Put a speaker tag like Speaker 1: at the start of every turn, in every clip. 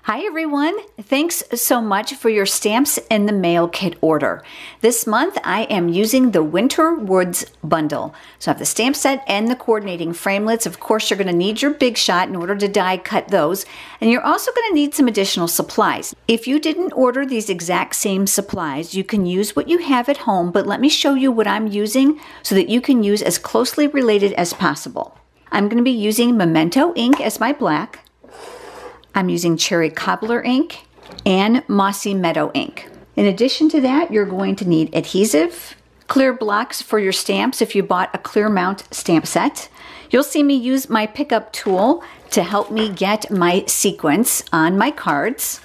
Speaker 1: Hi everyone, thanks so much for your stamps in the mail kit order. This month I am using the Winter Woods bundle. So I have the stamp set and the coordinating framelits. Of course you're going to need your Big Shot in order to die cut those, and you're also going to need some additional supplies. If you didn't order these exact same supplies, you can use what you have at home, but let me show you what I'm using so that you can use as closely related as possible. I'm going to be using Memento ink as my black. I'm using Cherry Cobbler ink and Mossy Meadow ink. In addition to that, you're going to need adhesive, clear blocks for your stamps if you bought a clear mount stamp set. You'll see me use my pickup tool to help me get my sequence on my cards.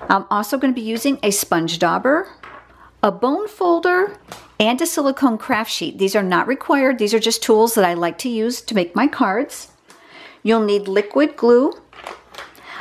Speaker 1: I'm also going to be using a sponge dauber, a bone folder, and a silicone craft sheet. These are not required. These are just tools that I like to use to make my cards. You'll need liquid glue.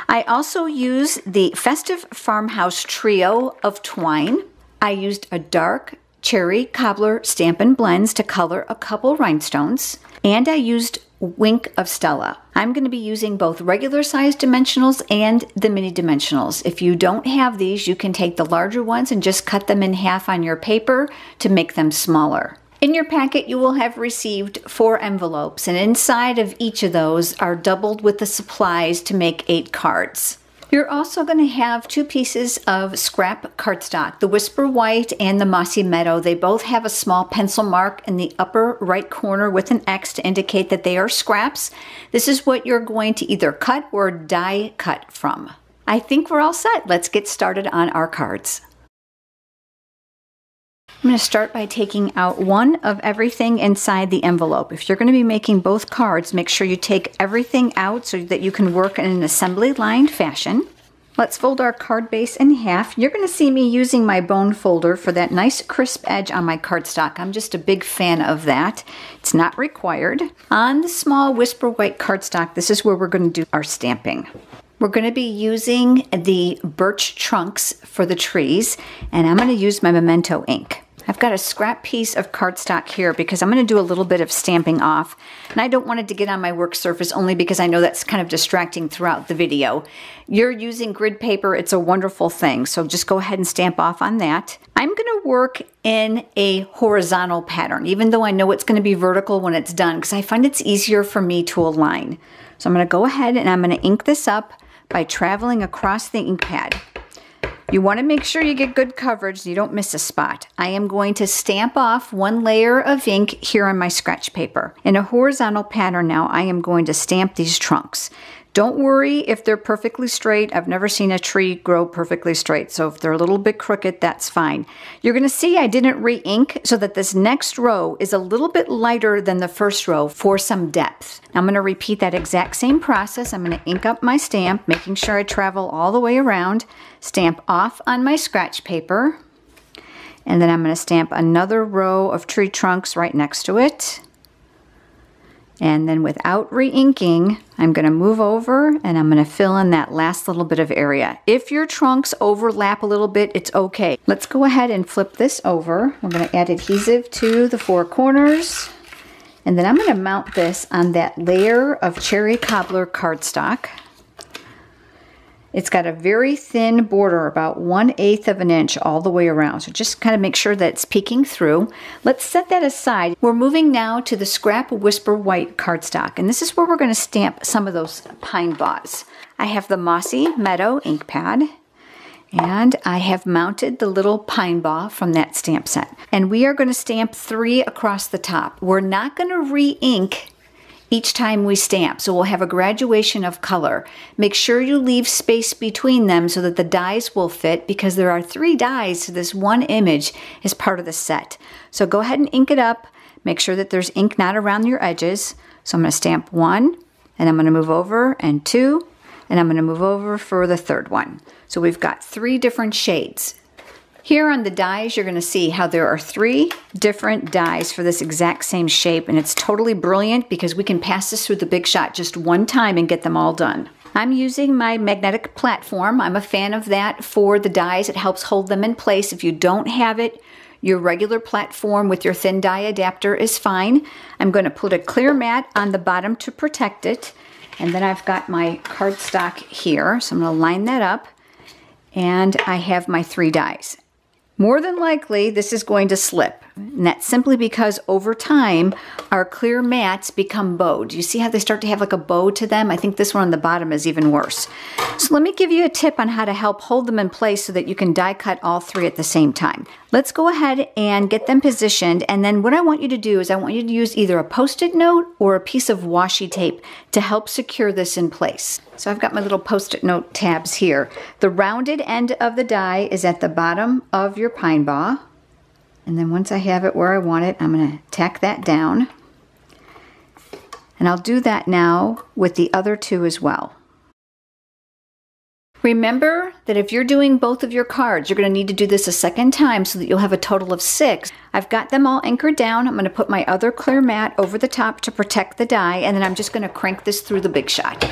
Speaker 1: I also use the Festive Farmhouse Trio of twine. I used a dark Cherry Cobbler Stampin' Blends to color a couple rhinestones. And I used Wink of Stella. I'm going to be using both regular size dimensionals and the mini dimensionals. If you don't have these, you can take the larger ones and just cut them in half on your paper to make them smaller. In your packet, you will have received 4 envelopes, and inside of each of those are doubled with the supplies to make 8 cards. You're also going to have 2 pieces of scrap cardstock, the Whisper White and the Mossy Meadow. They both have a small pencil mark in the upper right corner with an X to indicate that they are scraps. This is what you're going to either cut or die cut from. I think we're all set. Let's get started on our cards. I'm going to start by taking out one of everything inside the envelope. If you're going to be making both cards, make sure you take everything out so that you can work in an assembly lined fashion. Let's fold our card base in half. You're going to see me using my bone folder for that nice crisp edge on my cardstock. I'm just a big fan of that. It's not required. On the small Whisper White cardstock, this is where we're going to do our stamping. We're going to be using the birch trunks for the trees, and I'm going to use my Memento ink. I've got a scrap piece of cardstock here because I'm going to do a little bit of stamping off, and I don't want it to get on my work surface only because I know that's kind of distracting throughout the video. You're using grid paper, it's a wonderful thing, so just go ahead and stamp off on that. I'm going to work in a horizontal pattern, even though I know it's going to be vertical when it's done, because I find it's easier for me to align. So I'm going to go ahead and I'm going to ink this up by traveling across the ink pad. You want to make sure you get good coverage so you don't miss a spot. I am going to stamp off one layer of ink here on my scratch paper. In a horizontal pattern now, I am going to stamp these trunks. Don't worry if they're perfectly straight. I've never seen a tree grow perfectly straight, so if they're a little bit crooked, that's fine. You're going to see I didn't re-ink so that this next row is a little bit lighter than the first row for some depth. Now I'm going to repeat that exact same process. I'm going to ink up my stamp, making sure I travel all the way around, stamp off on my scratch paper, and then I'm going to stamp another row of tree trunks right next to it. And then without re-inking, I'm going to move over and I'm going to fill in that last little bit of area. If your trunks overlap a little bit, it's okay. Let's go ahead and flip this over. We're going to add adhesive to the 4 corners. And then I'm going to mount this on that layer of Cherry Cobbler cardstock. It's got a very thin border, about 1/8 of an inch all the way around. So just kind of make sure that it's peeking through. Let's set that aside. We're moving now to the scrap Whisper White cardstock. And this is where we're going to stamp some of those pine boughs. I have the Mossy Meadow ink pad. And I have mounted the little pine bough from that stamp set. And we are going to stamp 3 across the top. We're not going to re-ink each time we stamp, so we'll have a graduation of color. Make sure you leave space between them so that the dies will fit, because there are 3 dies to this one image as part of the set. So go ahead and ink it up. Make sure that there's ink not around your edges. So I'm going to stamp 1, and I'm going to move over, and 2, and I'm going to move over for the 3rd one. So we've got 3 different shades. Here on the dies, you're going to see how there are 3 different dies for this exact same shape, and it's totally brilliant because we can pass this through the Big Shot just one time and get them all done. I'm using my magnetic platform. I'm a fan of that for the dies. It helps hold them in place. If you don't have it, your regular platform with your thin die adapter is fine. I'm going to put a clear mat on the bottom to protect it. And then I've got my cardstock here, so I'm going to line that up. And I have my 3 dies. More than likely, this is going to slip. And that's simply because over time, our clear mats become bowed. You see how they start to have like a bow to them? I think this one on the bottom is even worse. So let me give you a tip on how to help hold them in place so that you can die cut all 3 at the same time. Let's go ahead and get them positioned. And then what I want you to do is I want you to use either a Post-it note or a piece of washi tape to help secure this in place. So I've got my little Post-it note tabs here. The rounded end of the die is at the bottom of your pine ball. And then once I have it where I want it, I'm going to tack that down. And I'll do that now with the other 2 as well. Remember that if you're doing both of your cards, you're going to need to do this a second time so that you'll have a total of 6. I've got them all anchored down. I'm going to put my other clear mat over the top to protect the die, and then I'm just going to crank this through the Big Shot.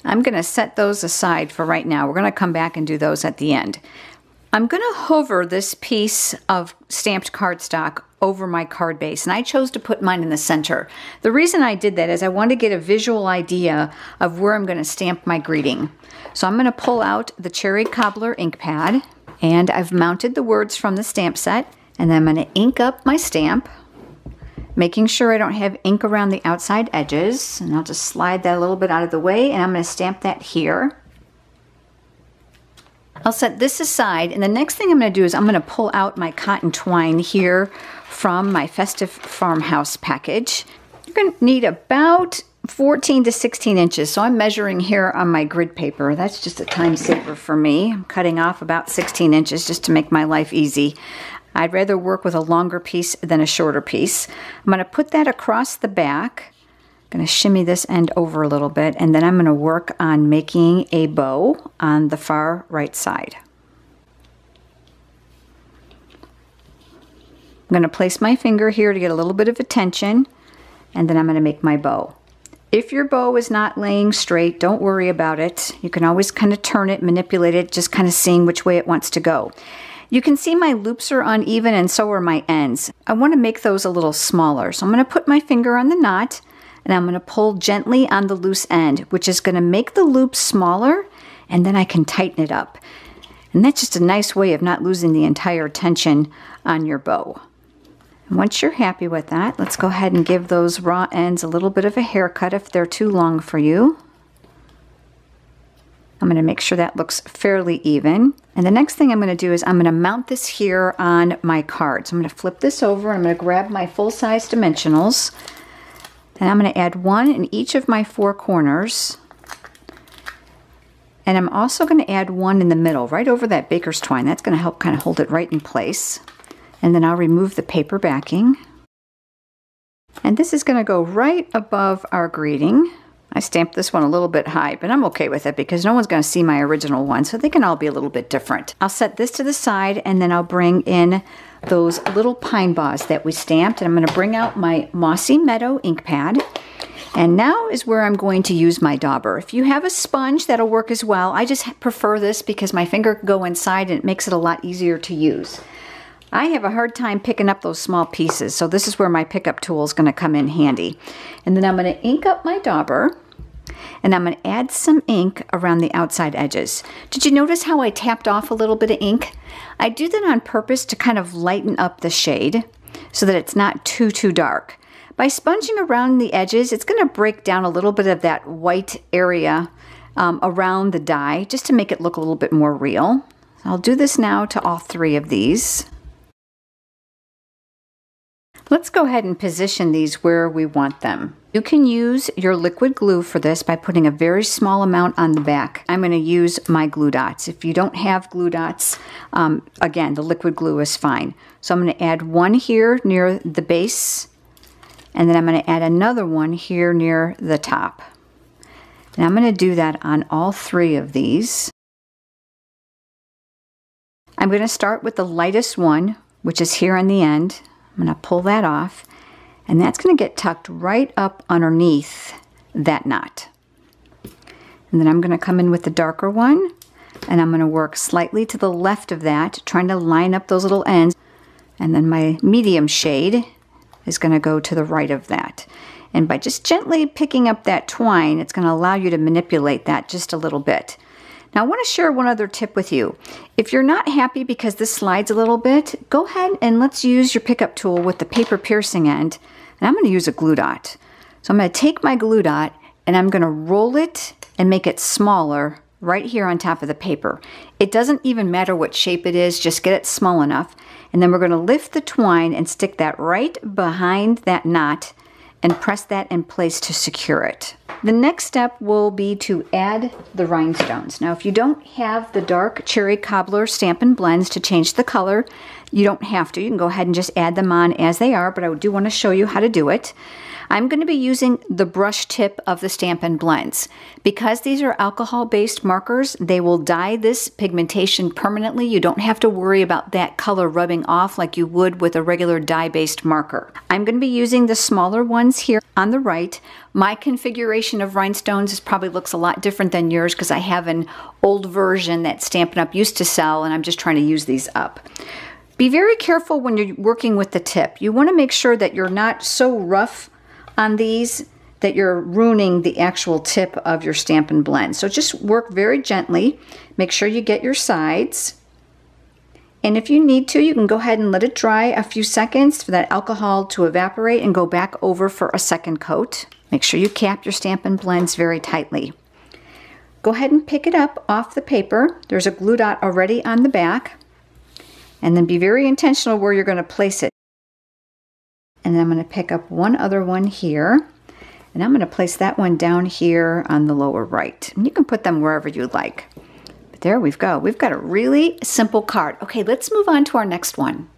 Speaker 1: I'm going to set those aside for right now. We're going to come back and do those at the end. I'm going to hover this piece of stamped cardstock over my card base, and I chose to put mine in the center. The reason I did that is I want to get a visual idea of where I'm going to stamp my greeting. So I'm going to pull out the Cherry Cobbler ink pad, and I've mounted the words from the stamp set, and then I'm going to ink up my stamp, making sure I don't have ink around the outside edges, and I'll just slide that a little bit out of the way, and I'm going to stamp that here. I'll set this aside, and the next thing I'm going to do is I'm going to pull out my cotton twine here from my Festive Farmhouse package. You're going to need about 14 to 16 inches, so I'm measuring here on my grid paper. That's just a time saver for me. I'm cutting off about 16 inches just to make my life easy. I'd rather work with a longer piece than a shorter piece. I'm going to put that across the back. I'm going to shimmy this end over a little bit, and then I'm going to work on making a bow on the far right side. I'm going to place my finger here to get a little bit of attention, and then I'm going to make my bow. If your bow is not laying straight, don't worry about it. You can always kind of turn it, manipulate it, just kind of seeing which way it wants to go. You can see my loops are uneven, and so are my ends. I want to make those a little smaller, so I'm going to put my finger on the knot, and I'm going to pull gently on the loose end, which is going to make the loop smaller, and then I can tighten it up. And that's just a nice way of not losing the entire tension on your bow. And once you're happy with that, let's go ahead and give those raw ends a little bit of a haircut if they're too long for you. I'm going to make sure that looks fairly even. And the next thing I'm going to do is I'm going to mount this here on my card. So I'm going to flip this over, and I'm going to grab my full-size dimensionals. And I'm going to add 1 in each of my 4 corners. And I'm also going to add 1 in the middle, right over that baker's twine. That's going to help kind of hold it right in place. And then I'll remove the paper backing. And this is going to go right above our greeting. I stamped this one a little bit high, but I'm okay with it because no one's going to see my original one, so they can all be a little bit different. I'll set this to the side, and then I'll bring in those little pine bars that we stamped, and I'm going to bring out my Mossy Meadow ink pad. And now is where I'm going to use my dauber. If you have a sponge, that'll work as well. I just prefer this because my finger can go inside and it makes it a lot easier to use. I have a hard time picking up those small pieces, so this is where my pickup tool is going to come in handy. And then I'm going to ink up my dauber, and I'm going to add some ink around the outside edges. Did you notice how I tapped off a little bit of ink? I do that on purpose to kind of lighten up the shade so that it's not too dark. By sponging around the edges, it's going to break down a little bit of that white area around the die just to make it look a little bit more real. I'll do this now to all 3 of these. Let's go ahead and position these where we want them. You can use your liquid glue for this by putting a very small amount on the back. I'm going to use my glue dots. If you don't have glue dots, again, the liquid glue is fine. So I'm going to add 1 here near the base, and then I'm going to add another one here near the top. And I'm going to do that on all 3 of these. I'm going to start with the lightest one, which is here on the end. I'm going to pull that off, and that's going to get tucked right up underneath that knot. And then I'm going to come in with the darker one, and I'm going to work slightly to the left of that, trying to line up those little ends. And then my medium shade is going to go to the right of that. And by just gently picking up that twine, it's going to allow you to manipulate that just a little bit. Now I want to share one other tip with you. If you're not happy because this slides a little bit, go ahead and let's use your pickup tool with the paper piercing end. And I'm going to use a glue dot. So I'm going to take my glue dot and I'm going to roll it and make it smaller right here on top of the paper. It doesn't even matter what shape it is, just get it small enough. And then we're going to lift the twine and stick that right behind that knot and press that in place to secure it. The next step will be to add the rhinestones. Now, if you don't have the dark cherry cobbler Stampin' Blends to change the color, you don't have to. You can go ahead and just add them on as they are, but I do want to show you how to do it. I'm going to be using the brush tip of the Stampin' Blends. Because these are alcohol-based markers, they will dye this pigmentation permanently. You don't have to worry about that color rubbing off like you would with a regular dye-based marker. I'm going to be using the smaller ones here on the right. My configuration of rhinestones probably looks a lot different than yours because I have an old version that Stampin' Up! Used to sell, and I'm just trying to use these up. Be very careful when you're working with the tip. You want to make sure that you're not so rough on these that you're ruining the actual tip of your Stampin' Blend. So just work very gently. Make sure you get your sides. And if you need to, you can go ahead and let it dry a few seconds for that alcohol to evaporate and go back over for a second coat. Make sure you cap your Stampin' Blends very tightly. Go ahead and pick it up off the paper. There's a glue dot already on the back. And then be very intentional where you're going to place it. And then I'm going to pick up one other one here. And I'm going to place that one down here on the lower right. And you can put them wherever you like. But there we go. We've got a really simple card. Okay, let's move on to our next one.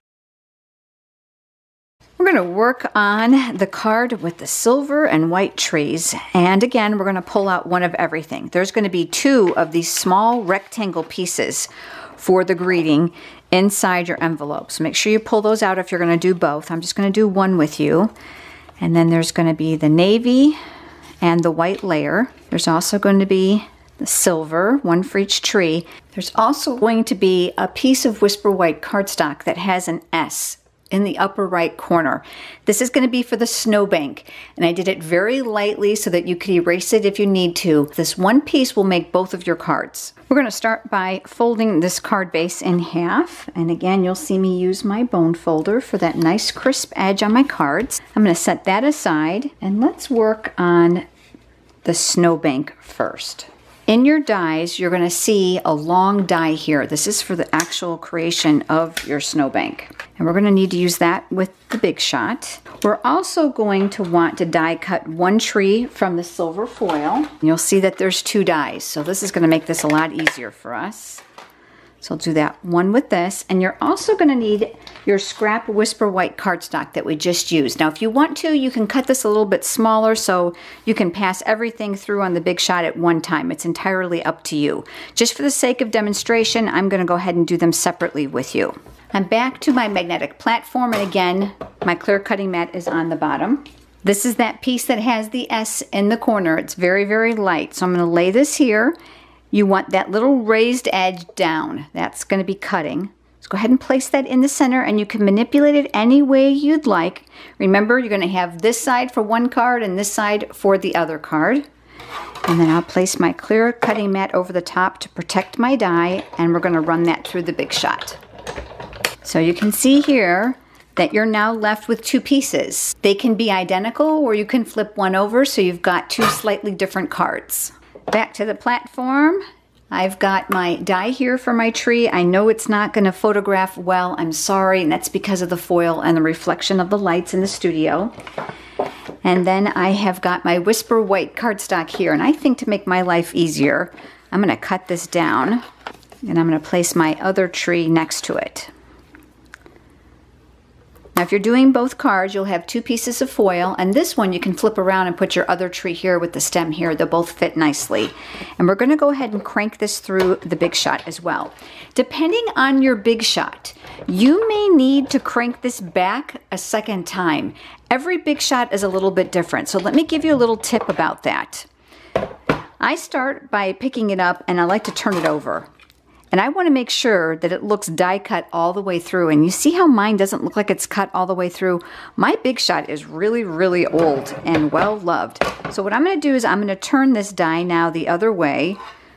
Speaker 1: We're going to work on the card with the silver and white trees. And again, we're going to pull out one of everything. There's going to be 2 of these small rectangle pieces for the greeting inside your envelope. So make sure you pull those out if you're going to do both. I'm just going to do one with you. And then there's going to be the navy and the white layer. There's also going to be the silver, one for each tree. There's also going to be a piece of Whisper White cardstock that has an S in the upper right corner. This is going to be for the snowbank, and I did it very lightly so that you could erase it if you need to. This one piece will make both of your cards. We're going to start by folding this card base in half, and again you'll see me use my bone folder for that nice crisp edge on my cards. I'm going to set that aside, and let's work on the snowbank first. In your dies, you're going to see a long die here. This is for the actual creation of your snowbank. And we're going to need to use that with the Big Shot. We're also going to want to die cut one tree from the silver foil. You'll see that there's 2 dies, so this is going to make this a lot easier for us. So I'll do that one with this. And you're also going to need your scrap Whisper White cardstock that we just used. Now, if you want to, you can cut this a little bit smaller so you can pass everything through on the Big Shot at one time. It's entirely up to you. Just for the sake of demonstration, I'm going to go ahead and do them separately with you. I'm back to my magnetic platform, and again, my clear cutting mat is on the bottom. This is that piece that has the S in the corner. It's very, very light. So I'm going to lay this here. You want that little raised edge down. That's going to be cutting. So go ahead and place that in the center, and you can manipulate it any way you'd like. Remember, you're going to have this side for one card and this side for the other card. And then I'll place my clear cutting mat over the top to protect my die, and we're going to run that through the Big Shot. So you can see here that you're now left with 2 pieces. They can be identical, or you can flip one over so you've got 2 slightly different cards. Back to the platform. I've got my die here for my tree. I know it's not going to photograph well. I'm sorry, and that's because of the foil and the reflection of the lights in the studio. And then I have got my Whisper White cardstock here, and I think to make my life easier, I'm going to cut this down, and I'm going to place my other tree next to it. Now, if you're doing both cards, you'll have 2 pieces of foil, and this one you can flip around and put your other tree here with the stem here. They'll both fit nicely. And we're going to go ahead and crank this through the Big Shot as well. Depending on your Big Shot, you may need to crank this back a second time. Every Big Shot is a little bit different, so let me give you a little tip about that. I start by picking it up, and I like to turn it over. And I want to make sure that it looks die cut all the way through. And you see how mine doesn't look like it's cut all the way through? My Big Shot is really, really old and well loved. So what I'm going to do is I'm going to turn this die now the other way.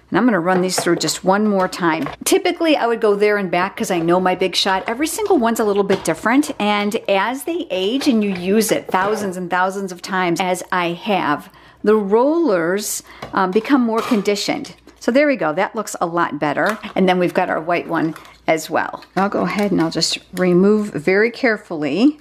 Speaker 1: And I'm going to run these through just one more time. Typically, I would go there and back because I know my Big Shot. Every single one's a little bit different. And as they age and you use it thousands and thousands of times, as I have, the rollers become more conditioned. So there we go. That looks a lot better. And then we've got our white one as well. I'll go ahead and I'll just remove very carefully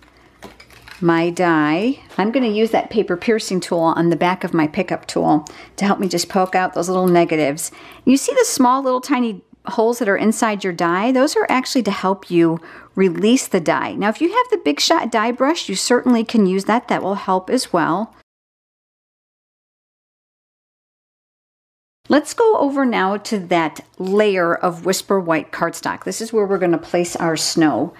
Speaker 1: my die. I'm going to use that paper piercing tool on the back of my pickup tool to help me just poke out those little negatives. You see the small little tiny holes that are inside your die? Those are actually to help you release the die. Now, if you have the Big Shot die brush, you certainly can use that. That will help as well. Let's go over now to that layer of Whisper White cardstock. This is where we're going to place our snow.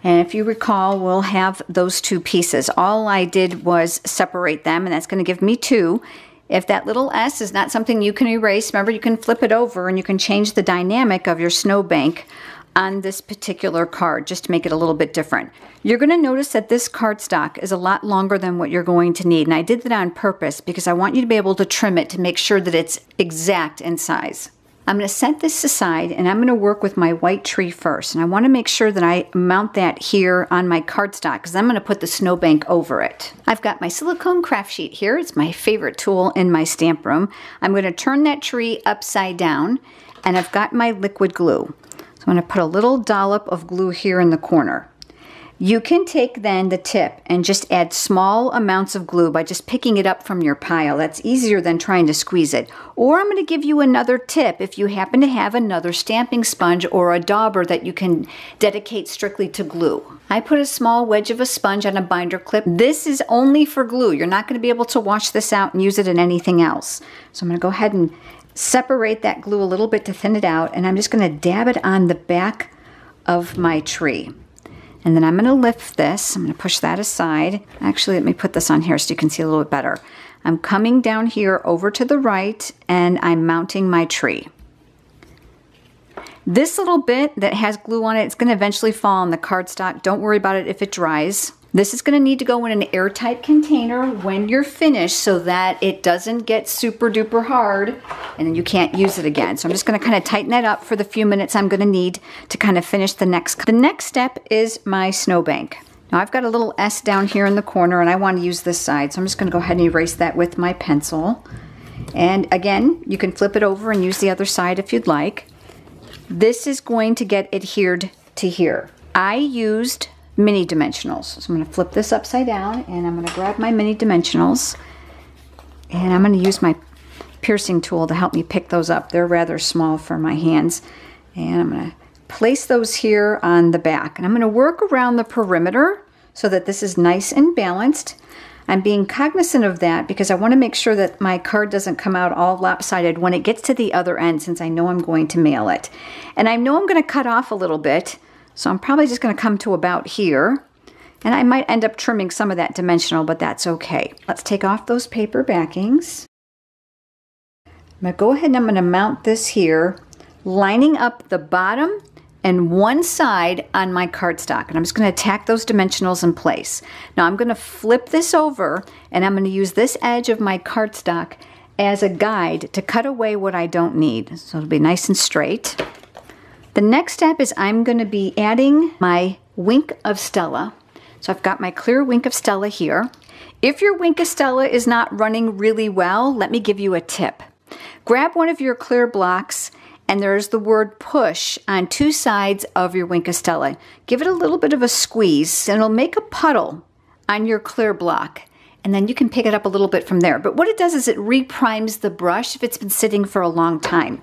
Speaker 1: And if you recall, we'll have those two pieces. All I did was separate them, and that's going to give me two. If that little S is not something you can erase, remember you can flip it over and you can change the dynamic of your snowbank on this particular card just to make it a little bit different. You're going to notice that this cardstock is a lot longer than what you're going to need. And I did that on purpose because I want you to be able to trim it to make sure that it's exact in size. I'm going to set this aside and I'm going to work with my white tree first. And I want to make sure that I mount that here on my cardstock because I'm going to put the snowbank over it. I've got my silicone craft sheet here. It's my favorite tool in my stamp room. I'm going to turn that tree upside down and I've got my liquid glue. So I'm going to put a little dollop of glue here in the corner. You can take then the tip and just add small amounts of glue by just picking it up from your pile. That's easier than trying to squeeze it. Or I'm going to give you another tip if you happen to have another stamping sponge or a dauber that you can dedicate strictly to glue. I put a small wedge of a sponge on a binder clip. This is only for glue. You're not going to be able to wash this out and use it in anything else. So I'm going to go ahead and separate that glue a little bit to thin it out, and I'm just going to dab it on the back of my tree. And then I'm going to lift this. I'm going to push that aside. Actually, let me put this on here so you can see a little bit better. I'm coming down here over to the right and I'm mounting my tree. This little bit that has glue on it, it's going to eventually fall on the cardstock. Don't worry about it if it dries. This is going to need to go in an airtight container when you're finished so that it doesn't get super duper hard and then you can't use it again. So I'm just going to kind of tighten that up for the few minutes I'm going to need to kind of finish the next. The next step is my snowbank. Now I've got a little S down here in the corner and I want to use this side. So I'm just going to go ahead and erase that with my pencil. And again, you can flip it over and use the other side if you'd like. This is going to get adhered to here. I used mini dimensionals. So I'm going to flip this upside down and I'm going to grab my mini dimensionals and I'm going to use my piercing tool to help me pick those up. They're rather small for my hands. And I'm going to place those here on the back. And I'm going to work around the perimeter so that this is nice and balanced. I'm being cognizant of that because I want to make sure that my card doesn't come out all lopsided when it gets to the other end since I know I'm going to mail it. And I know I'm going to cut off a little bit. So I'm probably just going to come to about here. And I might end up trimming some of that dimensional, but that's okay. Let's take off those paper backings. I'm going to go ahead and I'm going to mount this here, lining up the bottom and one side on my cardstock. And I'm just going to tack those dimensionals in place. Now I'm going to flip this over and I'm going to use this edge of my cardstock as a guide to cut away what I don't need. So it'll be nice and straight. The next step is I'm going to be adding my Wink of Stella. So I've got my clear Wink of Stella here. If your Wink of Stella is not running really well, let me give you a tip. Grab one of your clear blocks and there's the word push on two sides of your Wink of Stella. Give it a little bit of a squeeze and it'll make a puddle on your clear block. And then you can pick it up a little bit from there. But what it does is it reprimes the brush if it's been sitting for a long time.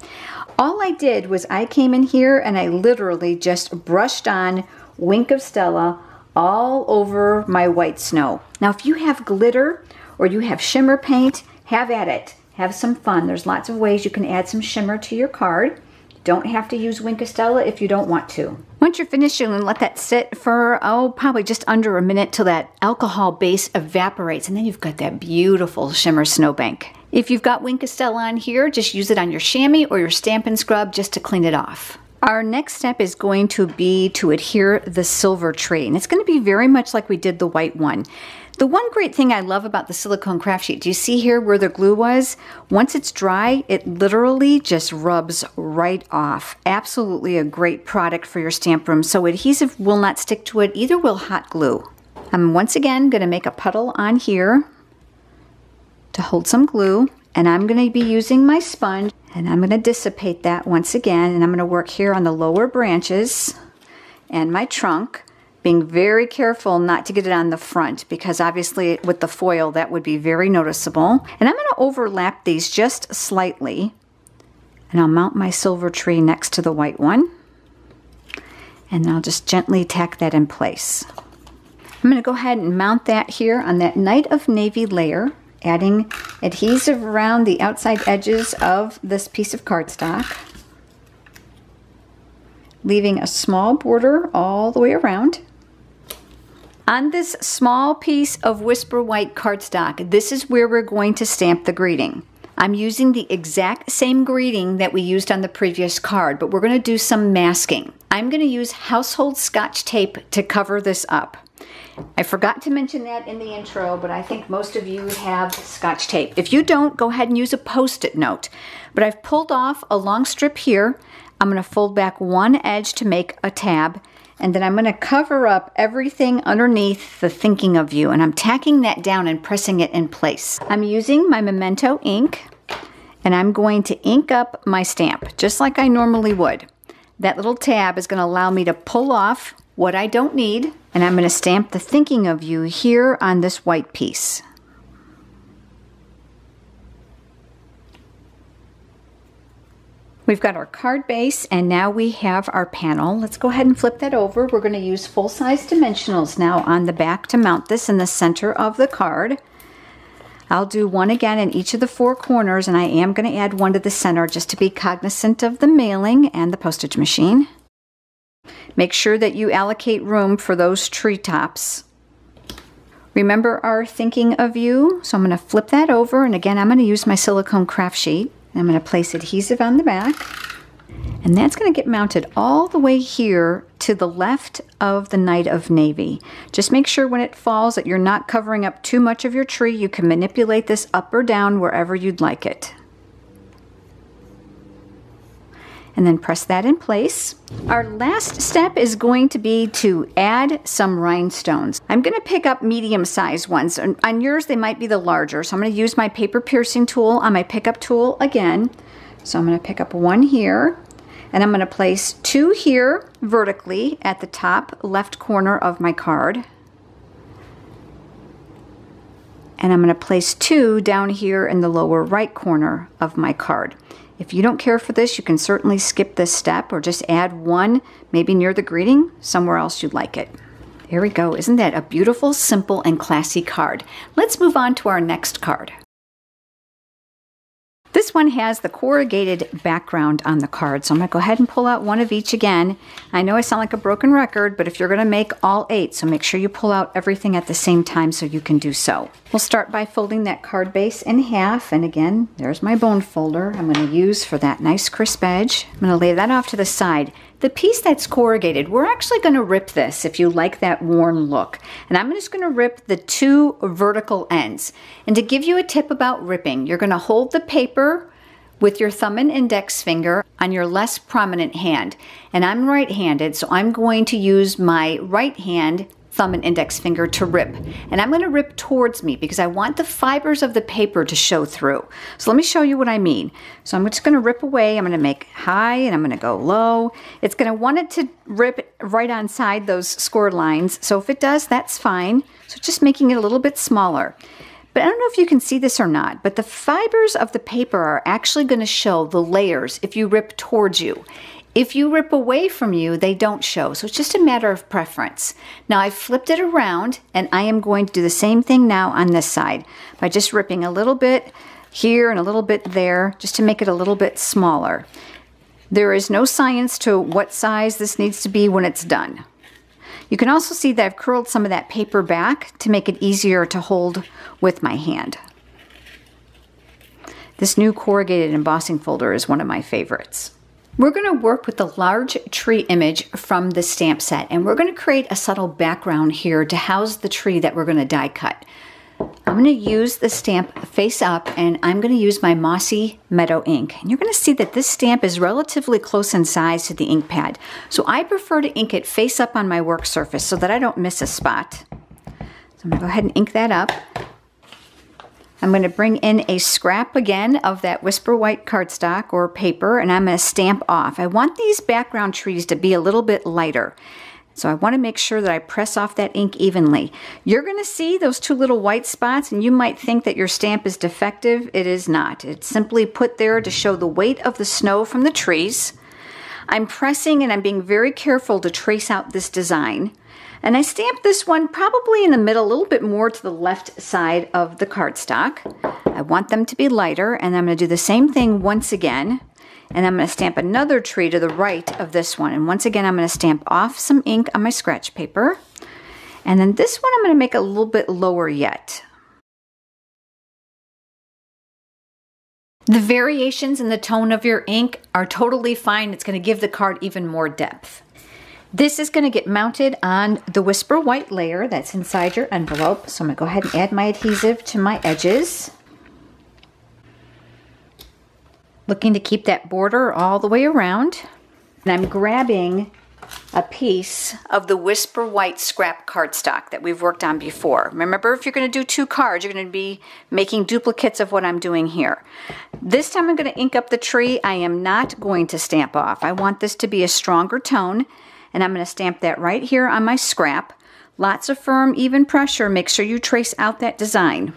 Speaker 1: All I did was I came in here and I literally just brushed on Wink of Stella all over my white snow. Now if you have glitter or you have shimmer paint, have at it. Have some fun. There's lots of ways you can add some shimmer to your card. Don't have to use Wink of Stella if you don't want to. Once you're finished, you're going to let that sit for, probably just under a minute till that alcohol base evaporates. And then you've got that beautiful shimmer snowbank. If you've got Wink of Stella on here, just use it on your chamois or your Stampin' Scrub just to clean it off. Our next step is going to be to adhere the silver tree, and it's going to be very much like we did the white one. The one great thing I love about the silicone craft sheet, do you see here where the glue was? Once it's dry, it literally just rubs right off. Absolutely a great product for your stamp room, so adhesive will not stick to it, either will hot glue. I'm once again going to make a puddle on here to hold some glue, and I'm going to be using my sponge, and I'm going to dissipate that once again, and I'm going to work here on the lower branches and my trunk, being very careful not to get it on the front because obviously with the foil that would be very noticeable. And I'm going to overlap these just slightly, and I'll mount my silver tree next to the white one, and I'll just gently tack that in place. I'm going to go ahead and mount that here on that Night of Navy layer, adding adhesive around the outside edges of this piece of cardstock, leaving a small border all the way around. On this small piece of Whisper White cardstock, this is where we're going to stamp the greeting. I'm using the exact same greeting that we used on the previous card, but we're going to do some masking. I'm going to use household Scotch tape to cover this up. I forgot to mention that in the intro, but I think most of you have Scotch tape. If you don't, go ahead and use a Post-it note. But I've pulled off a long strip here. I'm going to fold back one edge to make a tab, and then I'm going to cover up everything underneath the thinking of you, and I'm tacking that down and pressing it in place. I'm using my Memento ink, and I'm going to ink up my stamp just like I normally would. That little tab is going to allow me to pull off what I don't need, and I'm going to stamp the thinking of you here on this white piece. We've got our card base, and now we have our panel. Let's go ahead and flip that over. We're going to use full-size dimensionals now on the back to mount this in the center of the card. I'll do one again in each of the four corners, and I am going to add one to the center just to be cognizant of the mailing and the postage machine. Make sure that you allocate room for those treetops. Remember our thinking of you, so I'm going to flip that over, and again I'm going to use my silicone craft sheet. I'm going to place adhesive on the back, and that's going to get mounted all the way here to the left of the Night of Navy. Just make sure when it falls that you're not covering up too much of your tree. You can manipulate this up or down wherever you'd like it. And then press that in place. Our last step is going to be to add some rhinestones. I'm going to pick up medium-sized ones. On yours, they might be the larger. So I'm going to use my paper piercing tool on my pickup tool again. So I'm going to pick up one here, and I'm going to place two here vertically at the top left corner of my card. And I'm going to place two down here in the lower right corner of my card. If you don't care for this, you can certainly skip this step or just add one, maybe near the greeting, somewhere else you'd like it. There we go. Isn't that a beautiful, simple, and classy card? Let's move on to our next card. This one has the corrugated background on the card, so I'm going to go ahead and pull out one of each again. I know I sound like a broken record, but if you're going to make all 8, so make sure you pull out everything at the same time so you can do so. We'll start by folding that card base in half, and again, there's my bone folder I'm going to use for that nice crisp edge. I'm going to lay that off to the side. The piece that's corrugated, we're actually going to rip this if you like that worn look. And I'm just going to rip the 2 vertical ends. And to give you a tip about ripping, you're going to hold the paper with your thumb and index finger on your less prominent hand. And I'm right-handed, so I'm going to use my right hand thumb and index finger to rip. And I'm going to rip towards me because I want the fibers of the paper to show through. So let me show you what I mean. So I'm just going to rip away. I'm going to make high and I'm going to go low. It's going to want it to rip right on side those scored lines. So if it does, that's fine. So just making it a little bit smaller. But I don't know if you can see this or not, but the fibers of the paper are actually going to show the layers if you rip towards you. If you rip away from you, they don't show. So it's just a matter of preference. Now I've flipped it around, and I am going to do the same thing now on this side by just ripping a little bit here and a little bit there just to make it a little bit smaller. There is no science to what size this needs to be when it's done. You can also see that I've curled some of that paper back to make it easier to hold with my hand. This new corrugated embossing folder is one of my favorites. We're going to work with the large tree image from the stamp set, and we're going to create a subtle background here to house the tree that we're going to die cut. I'm going to use the stamp face up, and I'm going to use my Mossy Meadow ink. And you're going to see that this stamp is relatively close in size to the ink pad. So I prefer to ink it face up on my work surface so that I don't miss a spot. So I'm going to go ahead and ink that up. I'm going to bring in a scrap again of that Whisper White cardstock or paper, and I'm going to stamp off. I want these background trees to be a little bit lighter. So I want to make sure that I press off that ink evenly. You're going to see those two little white spots, and you might think that your stamp is defective. It is not. It's simply put there to show the weight of the snow from the trees. I'm pressing and I'm being very careful to trace out this design. And I stamped this one probably in the middle, a little bit more to the left side of the cardstock. I want them to be lighter, and I'm going to do the same thing once again. And I'm going to stamp another tree to the right of this one. And once again, I'm going to stamp off some ink on my scratch paper. And then this one I'm going to make a little bit lower yet. The variations in the tone of your ink are totally fine. It's going to give the card even more depth. This is going to get mounted on the Whisper White layer that's inside your envelope. So I'm going to go ahead and add my adhesive to my edges. Looking to keep that border all the way around. And I'm grabbing a piece of the Whisper White scrap cardstock that we've worked on before. Remember, if you're going to do 2 cards, you're going to be making duplicates of what I'm doing here. This time I'm going to ink up the tree. I am not going to stamp off. I want this to be a stronger tone. And I'm going to stamp that right here on my scrap. Lots of firm, even pressure. Make sure you trace out that design.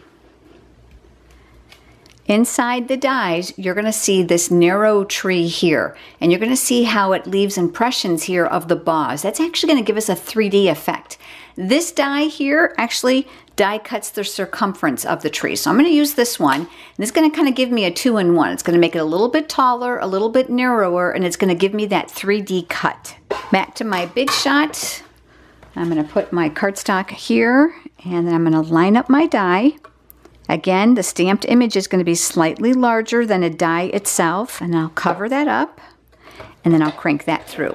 Speaker 1: Inside the dies, you're going to see this narrow tree here. And you're going to see how it leaves impressions here of the boughs. That's actually going to give us a 3D effect. This die here actually die cuts the circumference of the tree. So I'm going to use this one. And it's going to kind of give me a 2-in-1. It's going to make it a little bit taller, a little bit narrower, and it's going to give me that 3D cut. Back to my Big Shot. I'm going to put my cardstock here, and then I'm going to line up my die. Again, the stamped image is going to be slightly larger than a die itself, and I'll cover that up, and then I'll crank that through.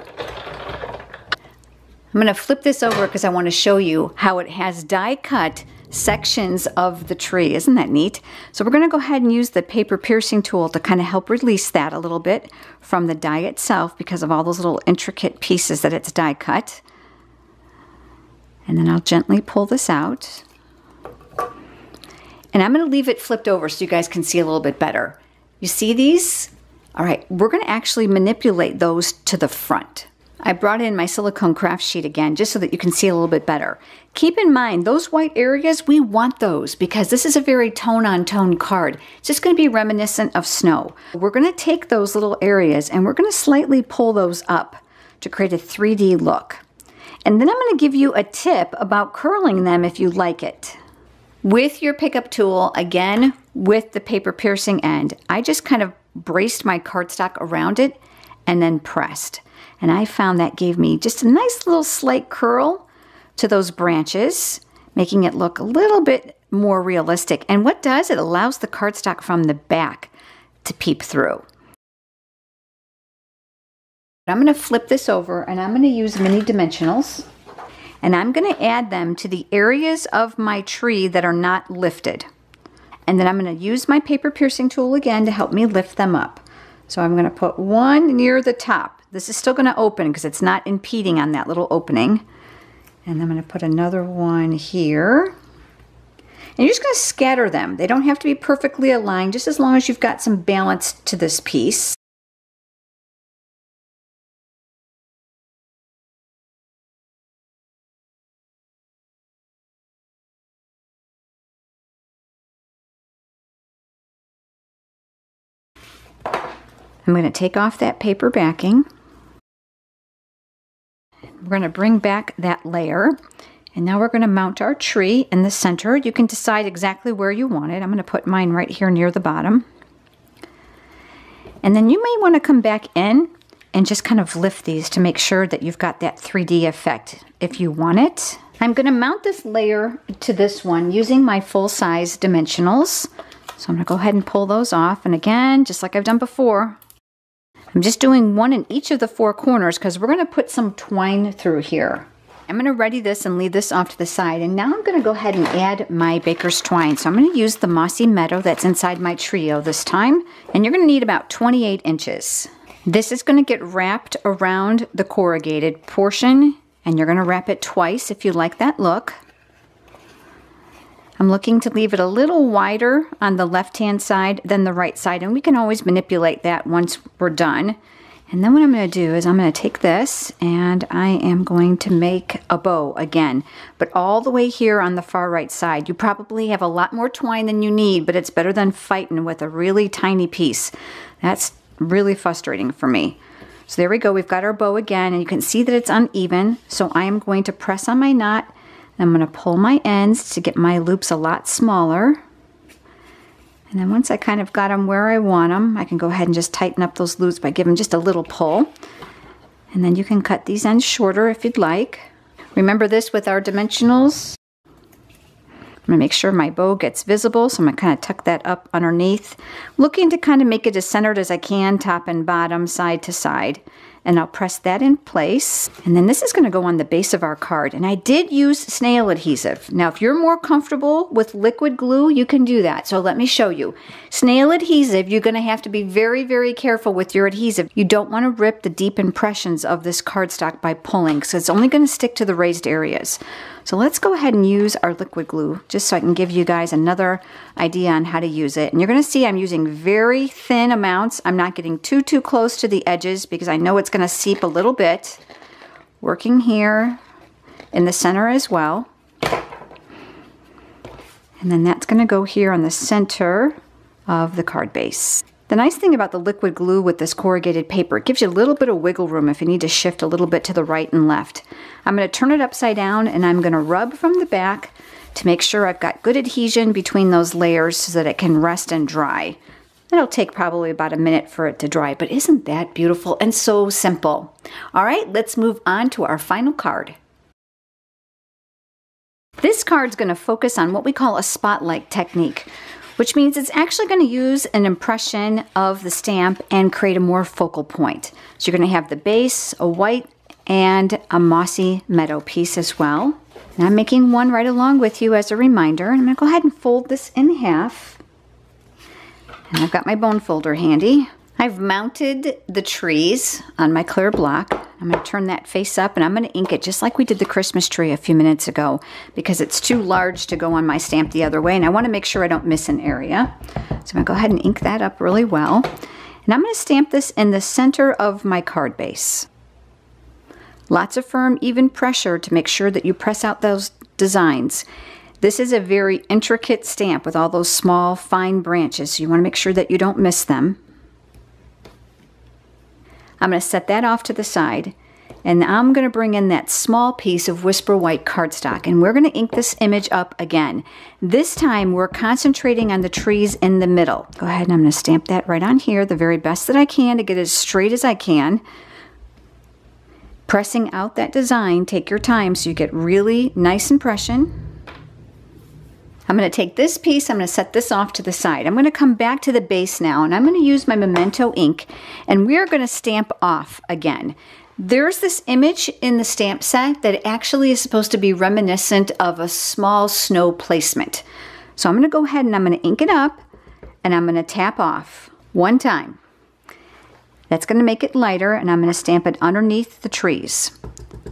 Speaker 1: I'm going to flip this over because I want to show you how it has die cut sections of the tree. Isn't that neat? So we're going to go ahead and use the paper piercing tool to kind of help release that a little bit from the die itself because of all those little intricate pieces that it's die cut. And then I'll gently pull this out. And I'm going to leave it flipped over so you guys can see a little bit better. You see these? All right, we're going to actually manipulate those to the front. I brought in my silicone craft sheet again just so that you can see a little bit better. Keep in mind, those white areas, we want those because this is a very tone-on-tone card. It's just going to be reminiscent of snow. We're going to take those little areas and we're going to slightly pull those up to create a 3D look. And then I'm going to give you a tip about curling them if you like it. With your pickup tool, again, with the paper piercing end, I just kind of braced my cardstock around it and then pressed. And I found that gave me just a nice little slight curl to those branches, making it look a little bit more realistic. And what does, it allows the cardstock from the back to peep through. I'm going to flip this over and I'm going to use mini dimensionals. And I'm going to add them to the areas of my tree that are not lifted. And then I'm going to use my paper piercing tool again to help me lift them up. So I'm going to put one near the top. This is still going to open because it's not impeding on that little opening. And I'm going to put another one here. And you're just going to scatter them. They don't have to be perfectly aligned, just as long as you've got some balance to this piece. I'm going to take off that paper backing. We're going to bring back that layer. And now we're going to mount our tree in the center. You can decide exactly where you want it. I'm going to put mine right here near the bottom. And then you may want to come back in and just kind of lift these to make sure that you've got that 3D effect if you want it. I'm going to mount this layer to this one using my full-size dimensionals. So I'm going to go ahead and pull those off. And again, just like I've done before, I'm just doing one in each of the 4 corners because we're going to put some twine through here. I'm going to ready this and leave this off to the side, and now I'm going to go ahead and add my baker's twine. So I'm going to use the Mossy Meadow that's inside my trio this time, and you're going to need about 28 inches. This is going to get wrapped around the corrugated portion, and you're going to wrap it twice if you like that look. I'm looking to leave it a little wider on the left-hand side than the right side, and we can always manipulate that once we're done. And then what I'm going to do is I'm going to take this and I am going to make a bow again, but all the way here on the far right side. You probably have a lot more twine than you need, but it's better than fighting with a really tiny piece. That's really frustrating for me. So there we go. We've got our bow again, and you can see that it's uneven. So I am going to press on my knot. I'm going to pull my ends to get my loops a lot smaller. And then once I kind of got them where I want them, I can go ahead and just tighten up those loops by giving just a little pull. And then you can cut these ends shorter if you'd like. Remember this with our dimensionals. I'm going to make sure my bow gets visible, so I'm going to kind of tuck that up underneath. Looking to kind of make it as centered as I can, top and bottom, side to side. And I'll press that in place. And then this is going to go on the base of our card. And I did use snail adhesive. Now, if you're more comfortable with liquid glue, you can do that. So let me show you. Snail adhesive, you're going to have to be very, very careful with your adhesive. You don't want to rip the deep impressions of this cardstock by pulling, because it's only going to stick to the raised areas. So let's go ahead and use our liquid glue, just so I can give you guys another idea on how to use it. And you're going to see I'm using very thin amounts. I'm not getting too close to the edges because I know it's going to seep a little bit. Working here in the center as well. And then that's going to go here on the center of the card base. The nice thing about the liquid glue with this corrugated paper, it gives you a little bit of wiggle room if you need to shift a little bit to the right and left. I'm going to turn it upside down, and I'm going to rub from the back to make sure I've got good adhesion between those layers so that it can rest and dry. It'll take probably about a minute for it to dry, but isn't that beautiful and so simple? All right, let's move on to our final card. This card's going to focus on what we call a spotlight technique, which means it's actually going to use an impression of the stamp and create a more focal point. So you're going to have the base, a white, and a mossy meadow piece as well. And I'm making one right along with you as a reminder. And I'm going to go ahead and fold this in half. And I've got my bone folder handy. I've mounted the trees on my clear block. I'm going to turn that face up, and I'm going to ink it just like we did the Christmas tree a few minutes ago, because it's too large to go on my stamp the other way, and I want to make sure I don't miss an area. So I'm going to go ahead and ink that up really well. And I'm going to stamp this in the center of my card base. Lots of firm, even pressure to make sure that you press out those designs. This is a very intricate stamp with all those small, fine branches, so you want to make sure that you don't miss them. I'm going to set that off to the side, and I'm going to bring in that small piece of Whisper White cardstock, and we're going to ink this image up again. This time we're concentrating on the trees in the middle. Go ahead, and I'm going to stamp that right on here the very best that I can to get it as straight as I can. Pressing out that design, take your time so you get really nice impression. I'm going to take this piece, I'm going to set this off to the side. I'm going to come back to the base now, and I'm going to use my Memento ink, and we're going to stamp off again. There's this image in the stamp set that actually is supposed to be reminiscent of a small snow placement. So I'm going to go ahead and I'm going to ink it up, and I'm going to tap off one time. That's going to make it lighter, and I'm going to stamp it underneath the trees.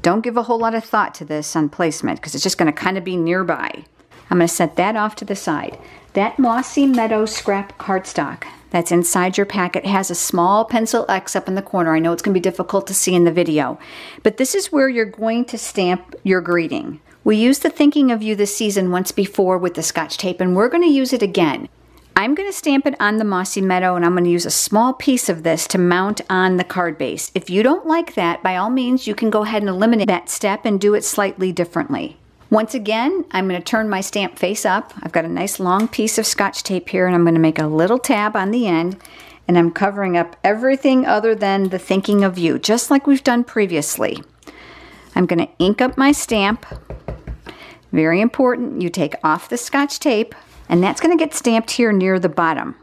Speaker 1: Don't give a whole lot of thought to this on placement because it's just going to kind of be nearby. I'm going to set that off to the side. That Mossy Meadow scrap cardstock that's inside your packet has a small pencil X up in the corner. I know it's going to be difficult to see in the video, but this is where you're going to stamp your greeting. We used the Thinking of You this season once before with the Scotch tape, and we're going to use it again. I'm going to stamp it on the Mossy Meadow, and I'm going to use a small piece of this to mount on the card base. If you don't like that, by all means, you can go ahead and eliminate that step and do it slightly differently. Once again, I'm going to turn my stamp face up. I've got a nice long piece of Scotch tape here, and I'm going to make a little tab on the end, and I'm covering up everything other than the Thinking of You, just like we've done previously. I'm going to ink up my stamp. Very important, you take off the Scotch tape, and that's going to get stamped here near the bottom.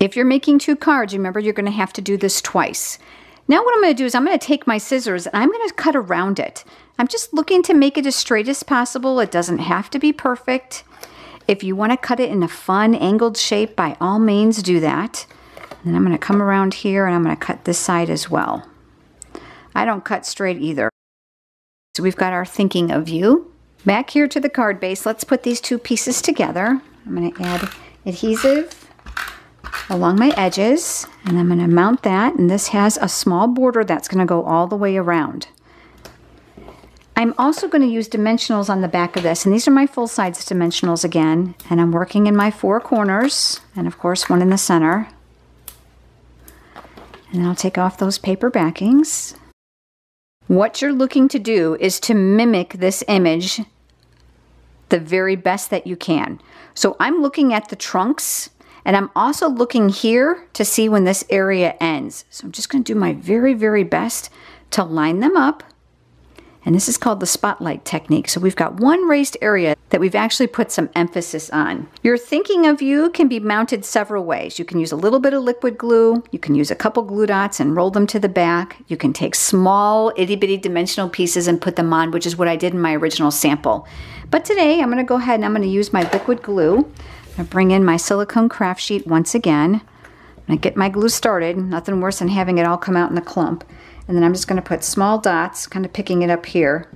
Speaker 1: If you're making 2 cards, remember you're going to have to do this twice. Now what I'm going to do is I'm going to take my scissors and I'm going to cut around it. I'm just looking to make it as straight as possible. It doesn't have to be perfect. If you want to cut it in a fun angled shape, by all means do that. And then I'm going to come around here and I'm going to cut this side as well. I don't cut straight either. So we've got our thinking of you. Back here to the card base, let's put these 2 pieces together. I'm going to add adhesive along my edges, and I'm going to mount that, and this has a small border that's going to go all the way around. I'm also going to use dimensionals on the back of this, and these are my full-size dimensionals again, and I'm working in my 4 corners, and of course one in the center. And then I'll take off those paper backings. What you're looking to do is to mimic this image the very best that you can. So I'm looking at the trunks, and I'm also looking here to see when this area ends. So I'm just going to do my very, very best to line them up. And this is called the spotlight technique. So we've got one raised area that we've actually put some emphasis on. Your thinking of you can be mounted several ways. You can use a little bit of liquid glue. You can use a couple glue dots and roll them to the back. You can take small itty bitty dimensional pieces and put them on, which is what I did in my original sample. But today I'm going to go ahead and I'm going to use my liquid glue. I'm going to bring in my silicone craft sheet once again. I'm going to get my glue started. Nothing worse than having it all come out in a clump. And then I'm just going to put small dots, kind of picking it up here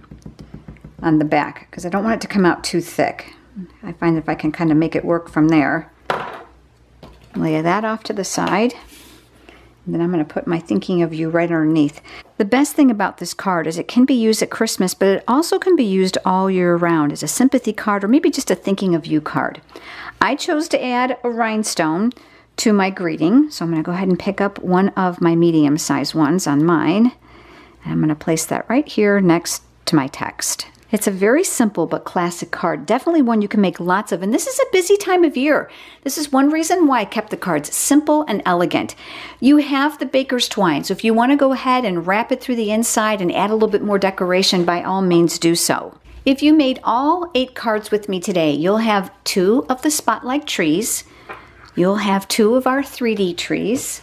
Speaker 1: on the back, because I don't want it to come out too thick. I find if I can kind of make it work from there. Lay that off to the side. And then I'm going to put my thinking of you right underneath. The best thing about this card is it can be used at Christmas, but it also can be used all year round as a sympathy card or maybe just a thinking of you card. I chose to add a rhinestone to my greeting, so I'm going to go ahead and pick up one of my medium-sized ones on mine. And I'm going to place that right here next to my text. It's a very simple but classic card, definitely one you can make lots of, and this is a busy time of year. This is one reason why I kept the cards simple and elegant. You have the baker's twine, so if you want to go ahead and wrap it through the inside and add a little bit more decoration, by all means do so. If you made all 8 cards with me today, you'll have 2 of the spotlight trees, you'll have 2 of our 3D trees,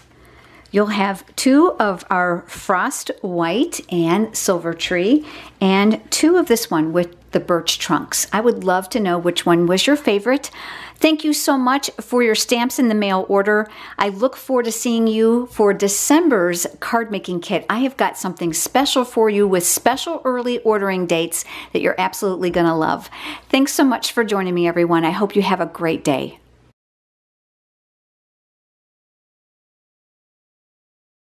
Speaker 1: you'll have 2 of our frost white and silver tree, and 2 of this one with the birch trunks. I would love to know which one was your favorite. Thank you so much for your stamps in the mail order. I look forward to seeing you for December's card making kit. I have got something special for you with special early ordering dates that you're absolutely going to love. Thanks so much for joining me, everyone. I hope you have a great day.